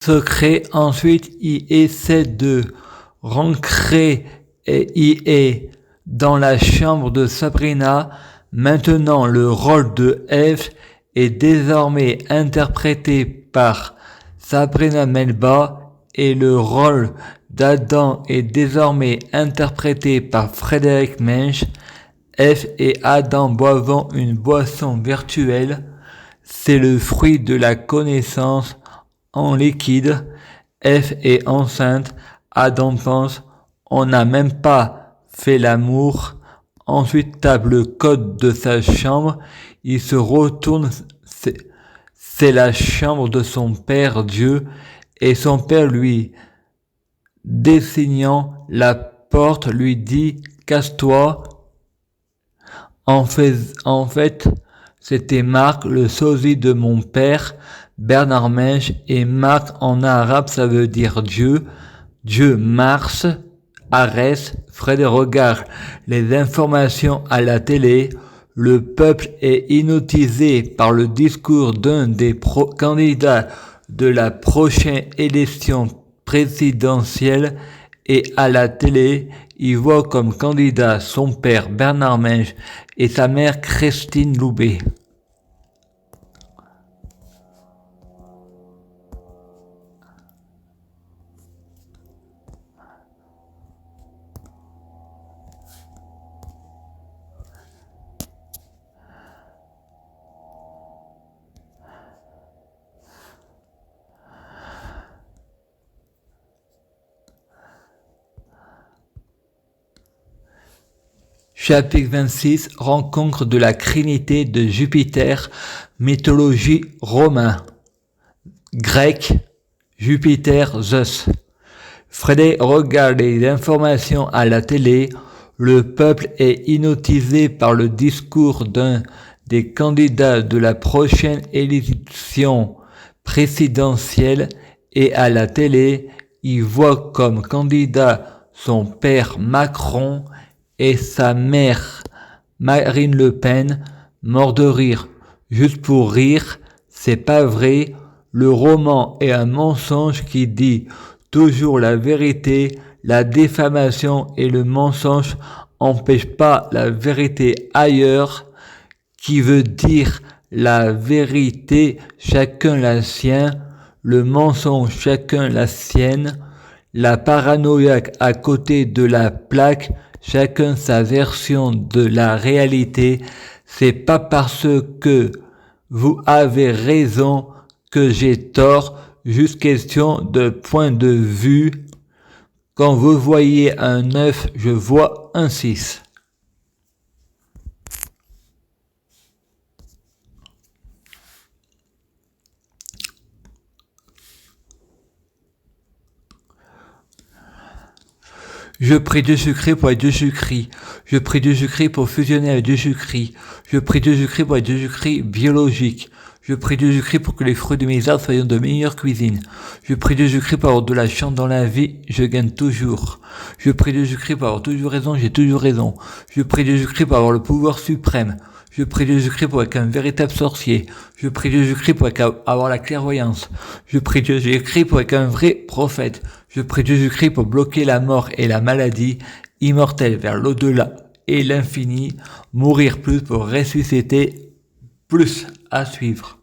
secret. Ensuite, il essaie de rentrer et il est dans la chambre de Sabrina. Maintenant, le rôle de Eve est désormais interprété par Sabrina Melba et le rôle d'Adam est désormais interprété par Frédéric Mensch. Eve et Adam boivent une boisson virtuelle. C'est le fruit de la connaissance en liquide. Eve est enceinte. Adam pense, on n'a même pas fait l'amour. Ensuite tape le code de sa chambre. Il se retourne. C'est la chambre de son père Dieu. Et son père lui désignant la porte lui dit casse-toi. En fait, c'était Marc, le sosie de mon père, Bernard Mensch, et Marc en arabe ça veut dire Dieu. Dieu Mars, Arès, Fred regarde les informations à la télé. Le peuple est hypnotisé par le discours d'un des candidats de la prochaine élection présidentielle et à la télé, il voit comme candidat son père Bernard Mensch et sa mère Christine Loubet. Chapitre 26, rencontre de la Trinité de Jupiter, mythologie romain. Grec, Jupiter, Zeus. Frédéric regarde les informations à la télé. Le peuple est hypnotisé par le discours d'un des candidats de la prochaine élection présidentielle et à la télé, il voit comme candidat son père Macron et sa mère Marine Le Pen, mort de rire. Juste pour rire, c'est pas vrai. Le roman est un mensonge qui dit toujours la vérité. La diffamation et le mensonge empêchent pas la vérité ailleurs, qui veut dire la vérité, chacun la sienne, le mensonge, chacun la sienne, la paranoïaque à côté de la plaque, chacun sa version de la réalité. C'est pas parce que vous avez raison que j'ai tort, juste question de point de vue. Quand vous voyez un 9, je vois un 6. Je prie Jésus-Christ pour être Jésus-Christ. Je prie Jésus-Christ pour fusionner avec Jésus-Christ. Je prie Jésus-Christ pour être Jésus-Christ biologique. Je prie Jésus-Christ pour que les fruits de mes arbres soient de meilleure cuisine. Je prie Jésus-Christ pour avoir de la chance dans la vie, je gagne toujours. Je prie Jésus-Christ pour avoir toujours raison, j'ai toujours raison. Je prie Jésus-Christ pour avoir le pouvoir suprême. Je prie Jésus-Christ pour être un véritable sorcier. Je prie Jésus-Christ pour avoir la clairvoyance. Je prie Jésus-Christ pour être un vrai prophète. Je prie Jésus-Christ pour bloquer la mort et la maladie, immortel vers l'au-delà et l'infini, mourir plus pour ressusciter plus à suivre.